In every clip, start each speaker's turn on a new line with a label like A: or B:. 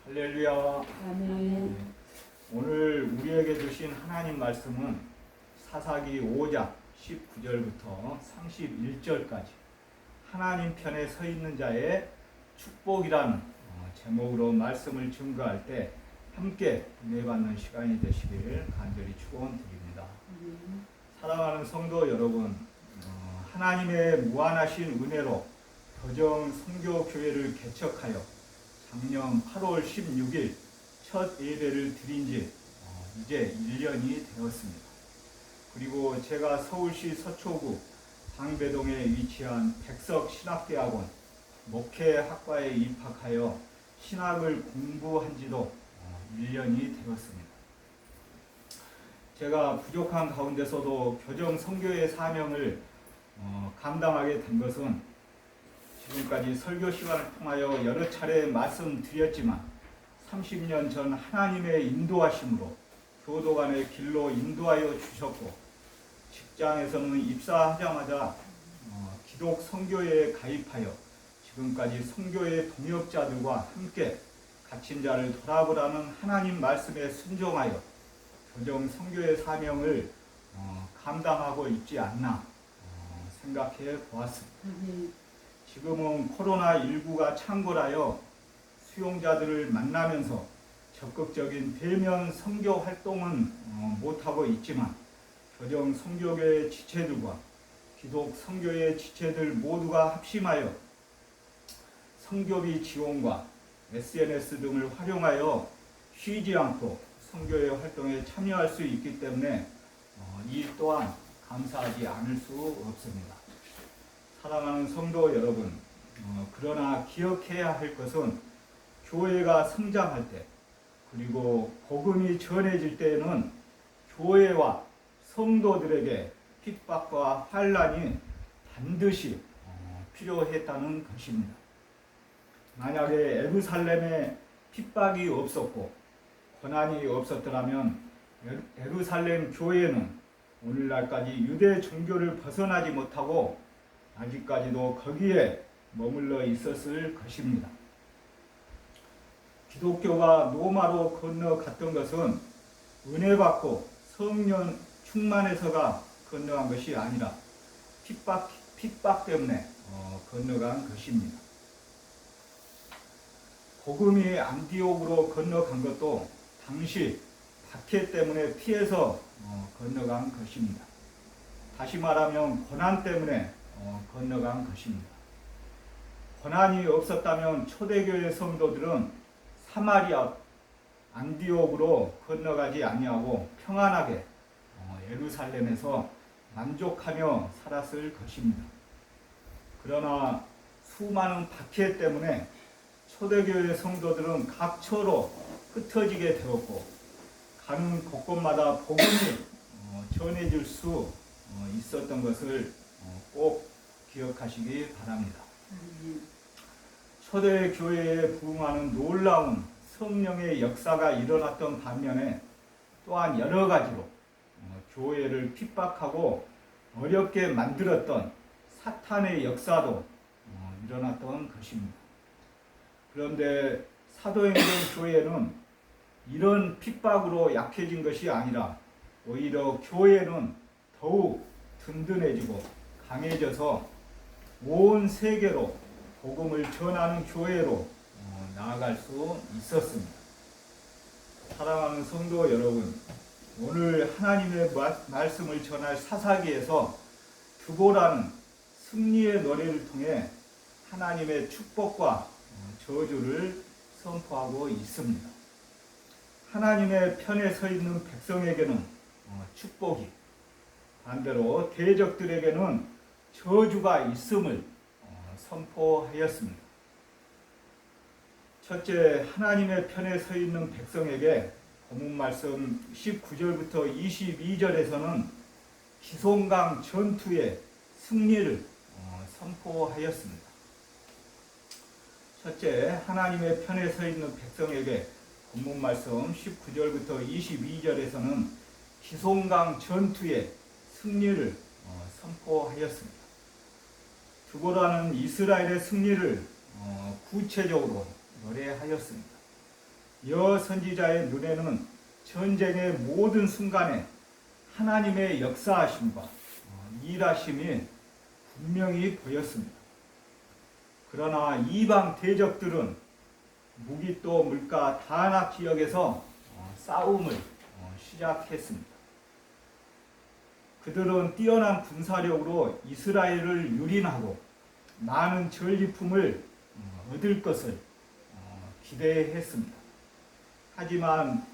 A: 할렐루야.
B: 아멘.
A: 오늘 우리에게 주신 하나님 말씀은 사사기 5장 19절부터 31절까지 하나님 편에 서 있는 자의 축복이라는 제목으로 말씀을 증거할 때 함께 은혜받는 시간이 되시길 간절히 축원드립니다. 사랑하는 성도 여러분, 하나님의 무한하신 은혜로 더정 선교교회를 개척하여 작년 8월 16일 첫 예배를 드린 지 이제 1년이 되었습니다. 그리고 제가 서울시 서초구 방배동에 위치한 백석 신학대학원 목회학과에 입학하여 신학을 공부한 지도 1년이 되었습니다. 제가 부족한 가운데서도 교정 선교의 사명을 감당하게 된 것은 지금까지 설교 시간을 통하여 여러 차례 말씀드렸지만 30년 전 하나님의 인도하심으로 교도관의 길로 인도하여 주셨고, 직장에서는 입사하자마자 기독 선교회에 가입하여 지금까지 선교의 동역자들과 함께 갇힌 자를 돌아보라는 하나님 말씀에 순종하여 교정 선교의 사명을 감당하고 있지 않나 생각해 보았습니다. 지금은 코로나19가 창궐하여 수용자들을 만나면서 적극적인 대면 선교 활동은 못하고 있지만 교정 선교회 지체들과 기독 선교회 지체들 모두가 합심하여 선교비 지원과 SNS 등을 활용하여 쉬지 않고 선교회 활동에 참여할 수 있기 때문에 이 또한 감사하지 않을 수 없습니다. 사랑하는 성도 여러분, 그러나 기억해야 할 것은 교회가 성장할 때, 그리고 복음이 전해질 때에는 교회와 성도들에게 핍박과 환난이 반드시 필요했다는 것입니다. 만약에 예루살렘에 핍박이 없었고 고난이 없었더라면 예루살렘 교회는 오늘날까지 유대 종교를 벗어나지 못하고 아직까지도 거기에 머물러 있었을 것입니다. 기독교가 로마로 건너갔던 것은 은혜 받고 성령 충만해서가 건너간 것이 아니라 핍박 때문에 건너간 것입니다. 복음이 안디옥으로 건너간 것도 당시 박해 때문에 피해서 건너간 것입니다. 다시 말하면 고난 때문에 건너간 것입니다. 고난이 없었다면 초대교회 성도들은 사마리아 안디옥으로 건너가지 아니하고 평안하게 예루살렘에서 만족하며 살았을 것입니다. 그러나 수많은 박해 때문에 초대교회 성도들은 각처로 흩어지게 되었고, 가는 곳곳마다 복음이 전해질 수 있었던 것을 꼭 기억하시기 바랍니다. 초대교회에 부응하는 놀라운 성령의 역사가 일어났던 반면에 또한 여러 가지로 교회를 핍박하고 어렵게 만들었던 사탄의 역사도 일어났던 것입니다. 그런데 사도행전 교회는 이런 핍박으로 약해진 것이 아니라 오히려 교회는 더욱 든든해지고 강해져서 온 세계로 복음을 전하는 교회로 나아갈 수 있었습니다. 사랑하는 성도 여러분, 오늘 하나님의 말씀을 전할 사사기에서 드보라는 승리의 노래를 통해 하나님의 축복과 저주를 선포하고 있습니다. 하나님의 편에 서 있는 백성에게는 축복이, 반대로 대적들에게는 저주가 있음을 선포하였습니다. 첫째, 하나님의 편에 서 있는 백성에게 본문 말씀 19절부터 22절에서는 기손강 전투의 승리를 선포하였습니다. 첫째, 하나님의 편에 서 있는 백성에게 본문 말씀 19절부터 22절에서는 기손강 전투의 승리를 선포하였습니다. 드보라는 이스라엘의 승리를 구체적으로 노래하였습니다. 여 선지자의 눈에는 전쟁의 모든 순간에 하나님의 역사하심과 일하심이 분명히 보였습니다. 그러나 이방 대적들은 무기또 물가 다낙 지역에서 싸움을 시작했습니다. 그들은 뛰어난 군사력으로 이스라엘을 유린하고 많은 전리품을 얻을 것을 기대했습니다. 하지만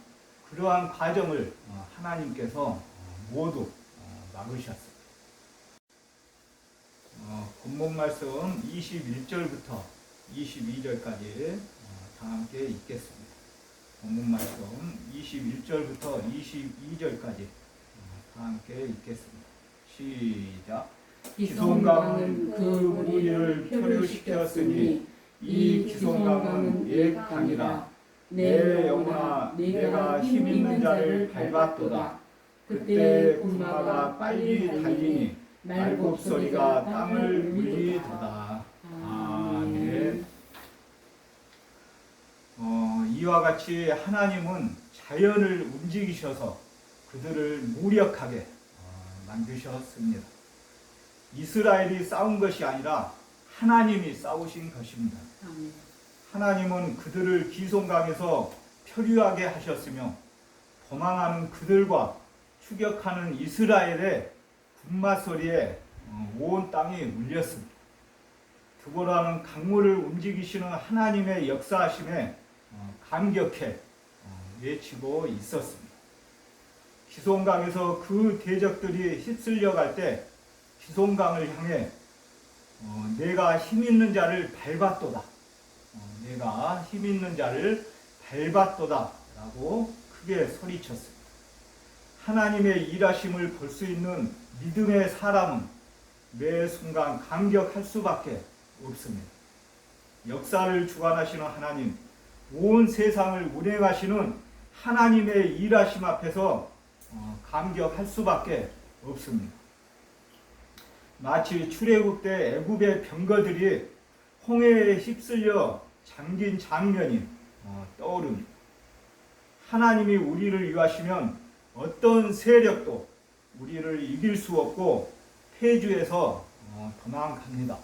A: 그러한 과정을 하나님께서 모두 막으셨습니다. 본문 말씀 21절부터 22절까지 다 함께 읽겠습니다. 본문 말씀 21절부터 22절까지 다 함께 읽겠습니다. 시작. 기손강은 그 무리를 표류시켰으니 이 기손강은 옛 강이라. 내 영혼아 내가 힘 있는 자를 밟았도다. 그때 군마가 빨리 달리니 말곱소리가 땅을 물리도다. 아멘. 이와 같이 하나님은 자연을 움직이셔서 그들을 무력하게 만드셨습니다. 이스라엘이 싸운 것이 아니라 하나님이 싸우신 것입니다. 하나님은 그들을 기손강에서 표류하게 하셨으며 도망하는 그들과 추격하는 이스라엘의 군마소리에 온 땅이 울렸습니다. 두고라는 강물을 움직이시는 하나님의 역사하심에 감격해 외치고 있었습니다. 기손강에서 그 대적들이 휩쓸려 갈 때 기손강을 향해 내가 힘 있는 자를 밟았도다. 내가 힘 있는 자를 밟았도다 라고 크게 소리쳤습니다. 하나님의 일하심을 볼 수 있는 믿음의 사람은 매 순간 감격할 수밖에 없습니다. 역사를 주관하시는 하나님, 온 세상을 운행하시는 하나님의 일하심 앞에서 감격할 수밖에 없습니다. 마치 출애굽 때 애굽의 병거들이 홍해에 휩쓸려 잠긴 장면이 떠오릅니다. 하나님이 우리를 위하시면 어떤 세력도 우리를 이길 수 없고 태주에서 도망갑니다.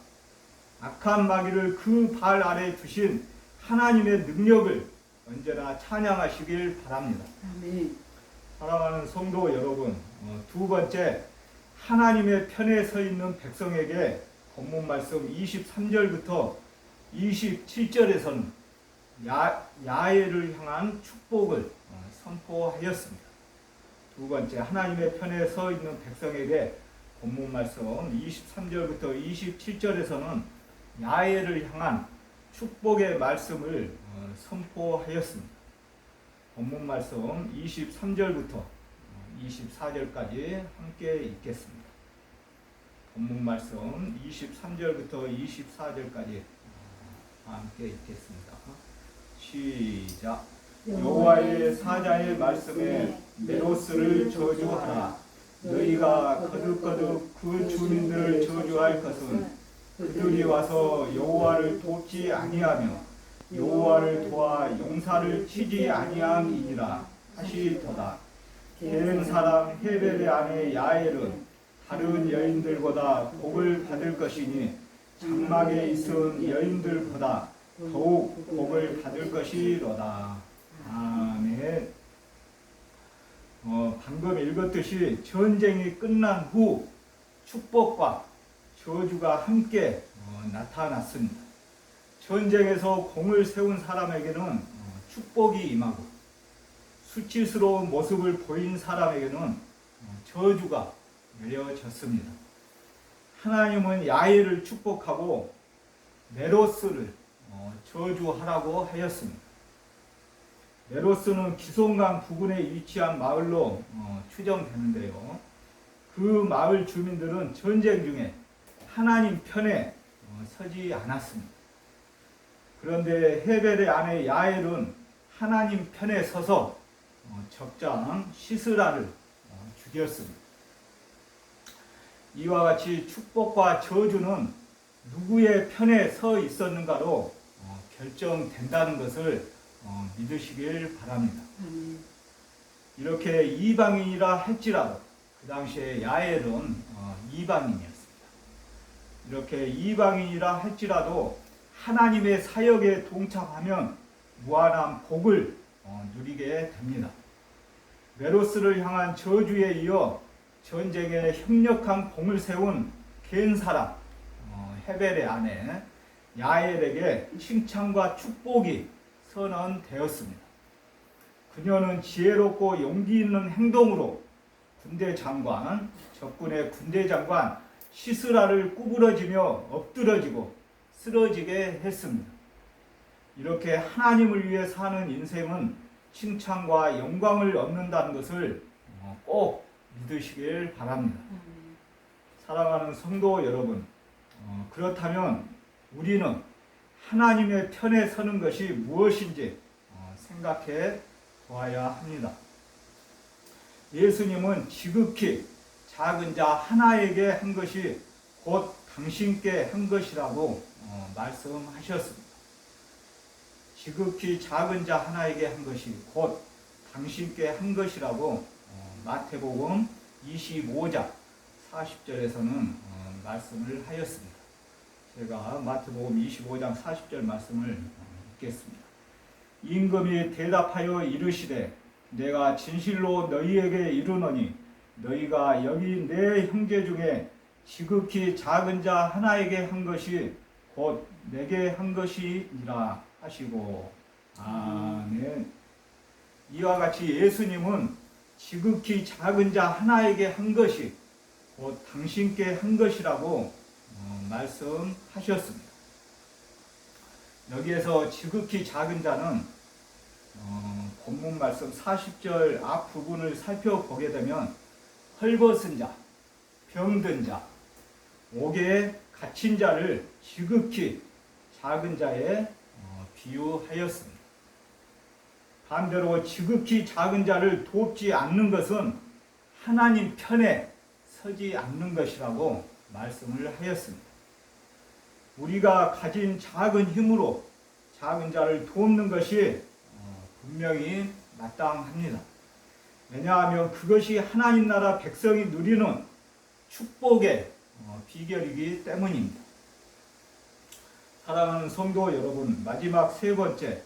A: 악한 마귀를 그 발 아래 두신 하나님의 능력을 언제나 찬양하시길 바랍니다. 아멘. 사랑하는 성도 여러분, 두 번째, 하나님의 편에 서 있는 백성에게 본문 말씀 23절부터 27절에서는 야훼를 향한 축복을 선포하였습니다. 두 번째, 하나님의 편에 서 있는 백성에게 본문 말씀 23절부터 27절에서는 야훼를 향한 축복의 말씀을 선포하였습니다. 본문 말씀 23절부터 24절까지 함께 읽겠습니다. 본문 말씀 23절부터 24절까지 함께 읽겠습니다. 시작. 여호와의 사자의 말씀에 메로스를 저주하라. 너희가 거듭거듭 그 주민들을 저주할 것은 그들이 와서 여호와를 돕지 아니하며 여호와를 도와 용사를 치지 아니함이니라 하시도다. 겐 사람 헤벨의 아내 야엘은 다른 여인들보다 복을 받을 것이니 장막에 있은 여인들보다 더욱 복을 받을 것이로다. 아멘. 방금 읽었듯이 전쟁이 끝난 후 축복과 저주가 함께 나타났습니다. 전쟁에서 공을 세운 사람에게는 축복이 임하고 수치스러운 모습을 보인 사람에게는 저주가 내려졌습니다. 하나님은 야훼를 축복하고 메로스를 저주하라고 하였습니다. 메로스는 기손강 부근에 위치한 마을로 추정되는데요. 그 마을 주민들은 전쟁 중에 하나님 편에 서지 않았습니다. 그런데 헤벨의 아내 야엘은 하나님 편에 서서 적장 시스라를 죽였습니다. 이와 같이 축복과 저주는 누구의 편에 서 있었는가로 결정된다는 것을 믿으시길 바랍니다. 이렇게 이방인이라 할지라도 그 당시에 야엘은 이방인이었습니다. 이렇게 이방인이라 할지라도 하나님의 사역에 동참하면 무한한 복을 누리게 됩니다. 메로스를 향한 저주에 이어 전쟁에 협력한 공을 세운 겐 사람 헤벨의 아내 야엘에게 칭찬과 축복이 선언되었습니다. 그녀는 지혜롭고 용기 있는 행동으로 적군의 군대 장관 시스라를 구부러지며 엎드러지고 쓰러지게 했습니다. 이렇게 하나님을 위해 사는 인생은 칭찬과 영광을 얻는다는 것을 꼭 믿으시길 바랍니다. 사랑하는 성도 여러분, 그렇다면 우리는 하나님의 편에 서는 것이 무엇인지 생각해 보아야 합니다. 예수님은 지극히 작은 자 하나에게 한 것이 곧 당신께 한 것이라고 말씀하셨습니다. 지극히 작은 자 하나에게 한 것이 곧 당신께 한 것이라고 마태복음 25장 40절에서는 말씀을 하였습니다. 제가 마태복음 25장 40절 말씀을 읽겠습니다. 임금이 대답하여 이르시되 내가 진실로 너희에게 이르노니 너희가 여기 내 형제 중에 지극히 작은 자 하나에게 한 것이 곧 내게 한 것이니라 하시고 아멘. 이와 같이 예수님은 지극히 작은 자 하나에게 한 것이 곧 당신께 한 것이라고 말씀하셨습니다. 여기에서 지극히 작은 자는 본문 말씀 40절 앞부분을 살펴보게 되면 헐벗은 자, 병든 자, 옥에 갇힌 자를 지극히 작은 자에 비유하였습니다. 반대로 지극히 작은 자를 돕지 않는 것은 하나님 편에 서지 않는 것이라고 말씀을 하였습니다. 우리가 가진 작은 힘으로 작은 자를 돕는 것이 분명히 마땅합니다. 왜냐하면 그것이 하나님 나라 백성이 누리는 축복의 비결이기 때문입니다. 사랑하는 성도 여러분, 마지막 세 번째,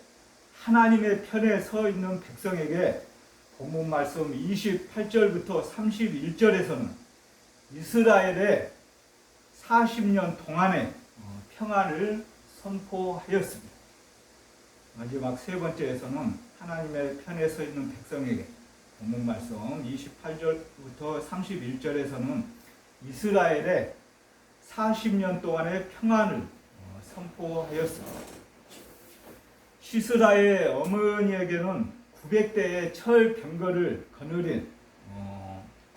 A: 하나님의 편에 서 있는 백성에게 본문 말씀 28절부터 31절에서는 이스라엘의 40년 동안의 평안을 선포하였습니다. 마지막 세 번째에서는 하나님의 편에 서 있는 백성에게 본문 말씀 28절부터 31절에서는 이스라엘의 40년 동안의 평안을 선포하였습니다. 시스라의 어머니에게는 900대의 철 병거를 거느린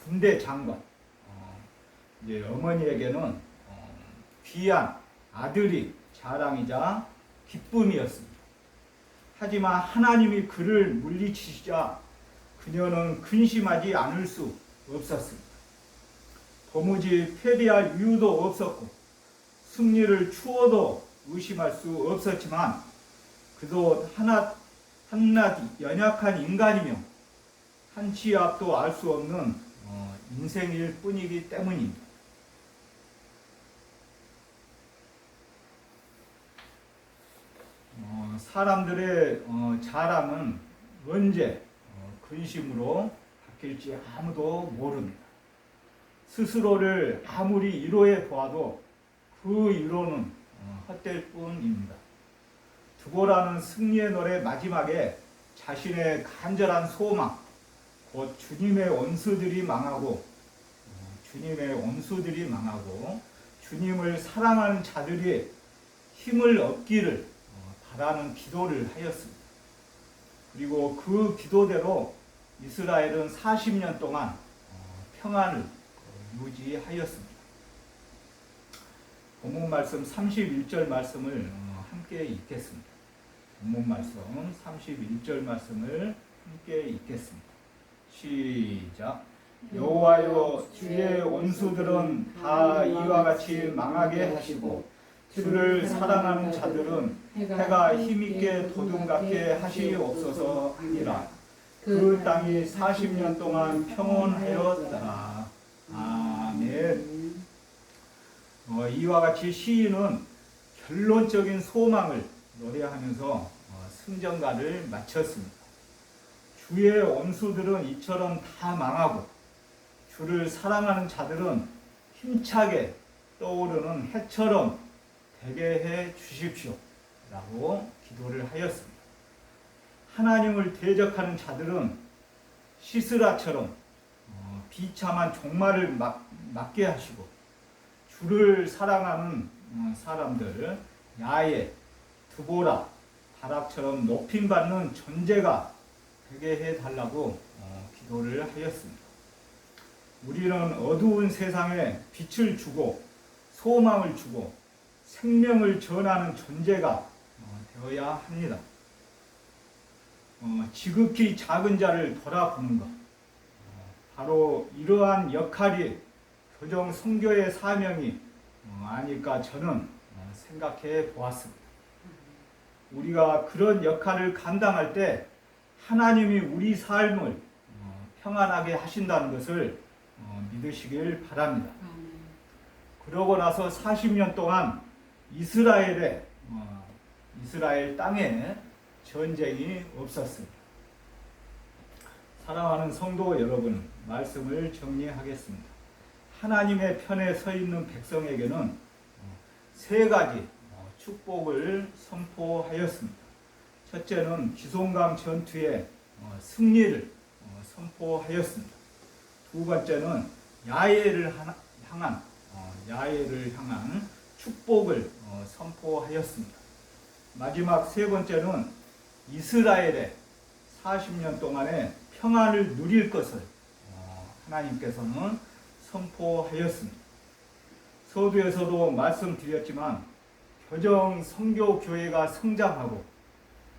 A: 군대 장관, 이제 어머니에게는 귀한 아들이 자랑이자 기쁨이었습니다. 하지만 하나님이 그를 물리치시자 그녀는 근심하지 않을 수 없었습니다. 도무지 패배할 이유도 없었고 승리를 추워도 의심할 수 없었지만 그도 한낱 연약한 인간이며 한치 앞도 알 수 없는 인생일 뿐이기 때문입니다. 사람들의 자랑은 언제 근심으로 바뀔지 아무도 모릅니다. 스스로를 아무리 위로해 보아도 그 위로는 헛될 뿐입니다. 두고라는 승리의 노래 마지막에 자신의 간절한 소망, 곧 주님의 원수들이 망하고 주님을 사랑하는 자들이 힘을 얻기를 바라는 기도를 하였습니다. 그리고 그 기도대로 이스라엘은 40년 동안 평안을 유지하였습니다. 본문 말씀 31절 말씀을 함께 읽겠습니다. 본문 말씀 31절 말씀을 함께 읽겠습니다. 시작. 여호와여, 주의 원수들은 다 이와 같이 망하게 하시고 주를 사랑하는 자들은 해가 힘있게 도둑같게 하시옵소서 하니라. 그 땅이 40년 동안 평온하였더라. 아멘. 이와 같이 시인은 결론적인 소망을 노래하면서 승전가를 마쳤습니다. 주의 원수들은 이처럼 다 망하고 주를 사랑하는 자들은 힘차게 떠오르는 해처럼 되게 해 주십시오 라고 기도를 하였습니다. 하나님을 대적하는 자들은 시스라처럼 비참한 종말을 맞게 하시고, 주를 사랑하는 사람들 야에, 드보라, 바락처럼 높임받는 존재가 되게 해달라고 기도를 하였습니다. 우리는 어두운 세상에 빛을 주고 소망을 주고 생명을 전하는 존재가 되어야 합니다. 지극히 작은 자를 돌아보는 것, 바로 이러한 역할이 교정 선교의 사명이 아닐까 저는 생각해 보았습니다. 우리가 그런 역할을 감당할 때 하나님이 우리 삶을 평안하게 하신다는 것을 믿으시길 바랍니다. 그러고 나서 40년 동안 이스라엘 땅에 전쟁이 없었습니다. 사랑하는 성도 여러분, 말씀을 정리하겠습니다. 하나님의 편에 서 있는 백성에게는 세 가지 축복을 선포하였습니다. 첫째는 기송강 전투의 승리를 선포하였습니다. 두 번째는 야외를 향한 축복을 선포하였습니다. 마지막 세 번째는 이스라엘의 40년 동안의 평안을 누릴 것을 하나님께서는 선포하였습니다. 서두에서도 말씀드렸지만 교정 선교교회가 성장하고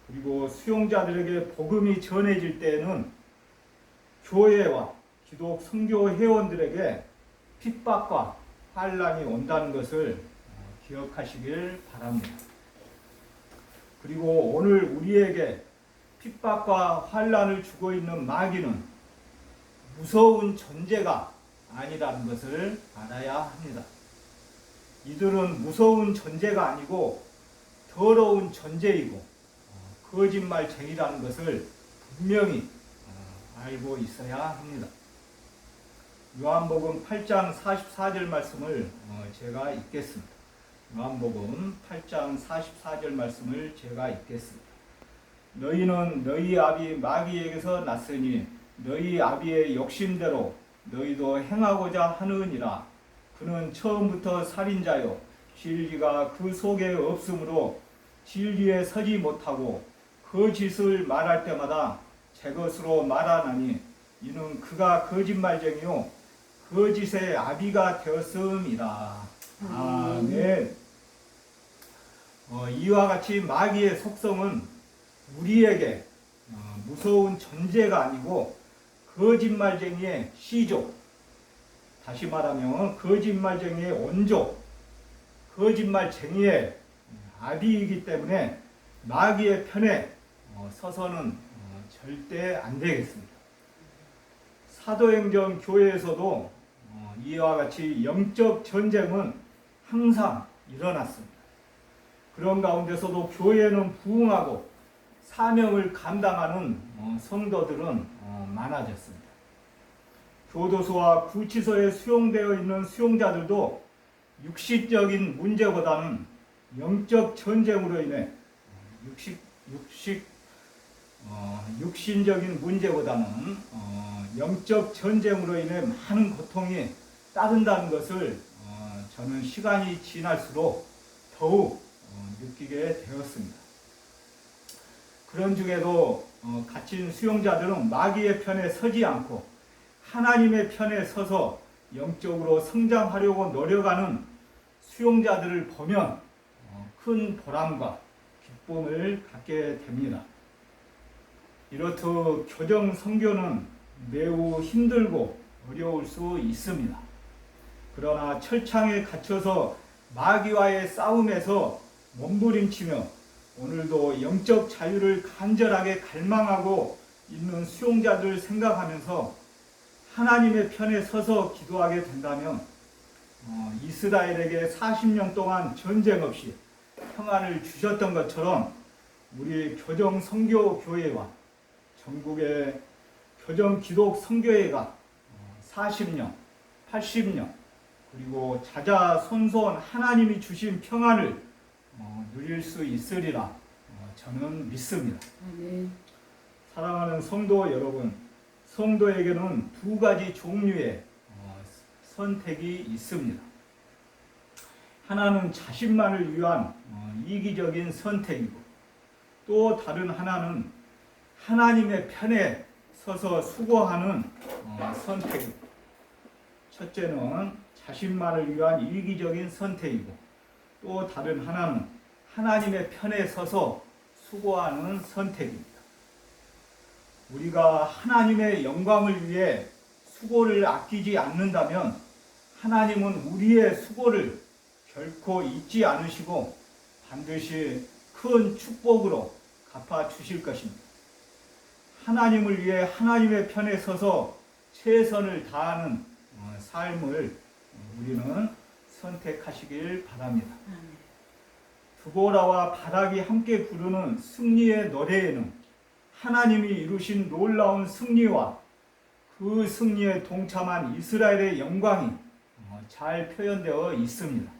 A: 그리고 수용자들에게 복음이 전해질 때에는 교회와 기독 선교 회원들에게 핍박과 환난이 온다는 것을 기억하시길 바랍니다. 그리고 오늘 우리에게 핍박과 환난을 주고 있는 마귀는 무서운 존재가 아니라는 것을 알아야 합니다. 이들은 무서운 존재가 아니고 더러운 존재이고 거짓말쟁이라는 것을 분명히 알고 있어야 합니다. 요한복음 8장 44절 말씀을 제가 읽겠습니다. 요한복음 8장 44절 말씀을 제가 읽겠습니다. 너희는 너희 아비 마귀에게서 났으니 너희 아비의 욕심대로 너희도 행하고자 하느니라. 그는 처음부터 살인자요 진리가 그 속에 없으므로 진리에 서지 못하고 거짓을 말할 때마다 제 것으로 말하나니 이는 그가 거짓말쟁이요 거짓의 아비가 되었음이라. 아멘. 이와 같이 마귀의 속성은 우리에게 무서운 존재가 아니고 거짓말쟁이의 시족, 다시 말하면 거짓말쟁이의 원조, 거짓말쟁이의 아비이기 때문에 마귀의 편에 서서는 절대 안 되겠습니다. 사도행전 교회에서도 이와 같이 영적 전쟁은 항상 일어났습니다. 그런 가운데서도 교회는 부흥하고 사명을 감당하는 성도들은 많아졌습니다. 교도소와 구치소에 수용되어 있는 수용자들도 육신적인 문제보다는 영적 전쟁으로 인해 육신적인 문제보다는 영적 전쟁으로 인해 많은 고통이 따른다는 것을 저는 시간이 지날수록 더욱 느끼게 되었습니다. 그런 중에도 갇힌 수용자들은 마귀의 편에 서지 않고 하나님의 편에 서서 영적으로 성장하려고 노력하는 수용자들을 보면 큰 보람과 기쁨을 갖게 됩니다. 이렇듯 교정 선교는 매우 힘들고 어려울 수 있습니다. 그러나 철창에 갇혀서 마귀와의 싸움에서 몸부림치며 오늘도 영적 자유를 간절하게 갈망하고 있는 수용자들 생각하면서 하나님의 편에 서서 기도하게 된다면 이스라엘에게 40년 동안 전쟁 없이 평안을 주셨던 것처럼 우리 교정 선교 교회와 전국의 교정 기독 선교회가 40년, 80년 그리고 자자손손 하나님이 주신 평안을 누릴 수 있으리라 저는 믿습니다. 사랑하는 성도 여러분, 성도에게는 두 가지 종류의 선택이 있습니다. 하나는 자신만을 위한 이기적인 선택이고, 또 다른 하나는 하나님의 편에 서서 수고하는 선택입니다. 첫째는 자신만을 위한 이기적인 선택이고, 또 다른 하나는 하나님의 편에 서서 수고하는 선택입니다. 우리가 하나님의 영광을 위해 수고를 아끼지 않는다면 하나님은 우리의 수고를 결코 잊지 않으시고 반드시 큰 축복으로 갚아 주실 것입니다. 하나님을 위해 하나님의 편에 서서 최선을 다하는 삶을 우리는 선택하시길 바랍니다. 드보라와 바락이 함께 부르는 승리의 노래에는 하나님이 이루신 놀라운 승리와 그 승리에 동참한 이스라엘의 영광이 잘 표현되어 있습니다.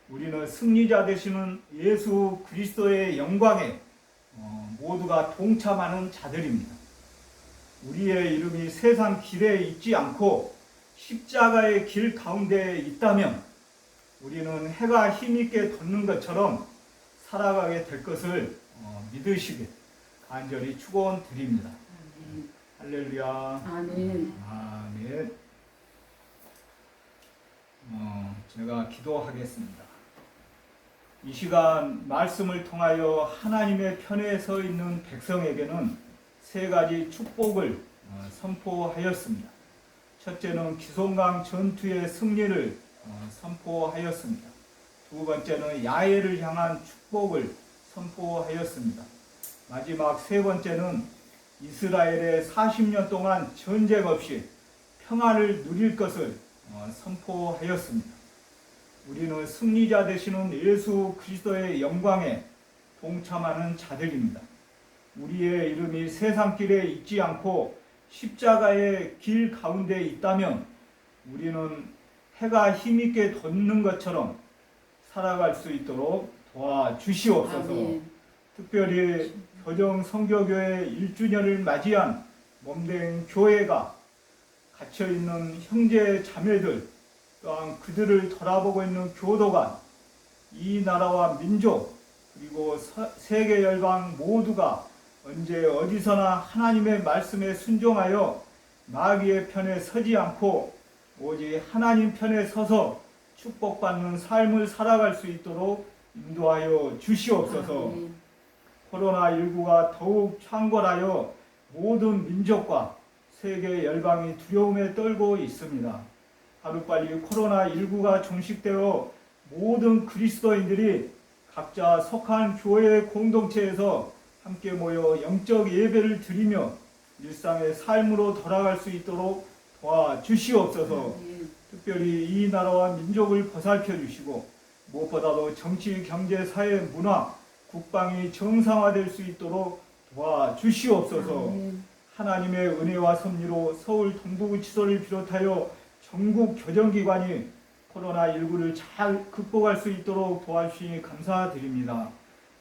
A: 우리는 승리자 되시는 예수 그리스도의 영광에 모두가 동참하는 자들입니다. 우리의 이름이 세상 길에 있지 않고 십자가의 길 가운데 있다면 우리는 해가 힘있게 돋는 것처럼 살아가게 될 것을 믿으시길 간절히 축원드립니다. 할렐루야.
B: 아멘.
A: 아멘. 제가 기도하겠습니다. 이 시간 말씀을 통하여 하나님의 편에 서 있는 백성에게는 세 가지 축복을 선포하였습니다. 첫째는 기손강 전투의 승리를 선포하였습니다. 두 번째는 야훼를 향한 축복을 선포하였습니다. 마지막 세 번째는 이스라엘의 40년 동안 전쟁 없이 평안을 누릴 것을 선포하였습니다. 우리는 승리자 되시는 예수 그리스도의 영광에 동참하는 자들입니다. 우리의 이름이 세상 길에 있지 않고 십자가의 길 가운데 있다면 우리는 해가 힘있게 돋는 것처럼 살아갈 수 있도록 도와주시옵소서.
B: 아멘.
A: 특별히 교정 선교교회 1주년을 맞이한 몸된 교회가 갇혀있는 형제 자매들 또한 그들을 돌아보고 있는 교도관, 이 나라와 민족 그리고 세계 열방 모두가 언제 어디서나 하나님의 말씀에 순종하여 마귀의 편에 서지 않고 오직 하나님 편에 서서 축복받는 삶을 살아갈 수 있도록 인도하여 주시옵소서. 코로나19가 더욱 창궐하여 모든 민족과 세계 열방이 두려움에 떨고 있습니다. 하루빨리 코로나19가 종식되어 모든 그리스도인들이 각자 속한 교회 공동체에서 함께 모여 영적 예배를 드리며 일상의 삶으로 돌아갈 수 있도록 도와주시옵소서. 특별히 이 나라와 민족을 보살펴 주시고 무엇보다도 정치, 경제, 사회, 문화, 국방이 정상화될 수 있도록 도와주시옵소서. 하나님의 은혜와 섭리로 서울 동부구치소를 비롯하여 전국 교정기관이 코로나19를 잘 극복할 수 있도록 도와주시니 감사드립니다.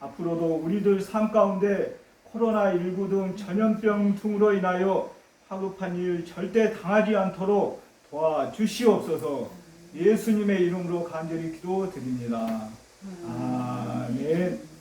A: 앞으로도 우리들 삶 가운데 코로나19 등 전염병 등으로 인하여 화급한 일 절대 당하지 않도록 도와주시옵소서. 예수님의 이름으로 간절히 기도드립니다. 아멘.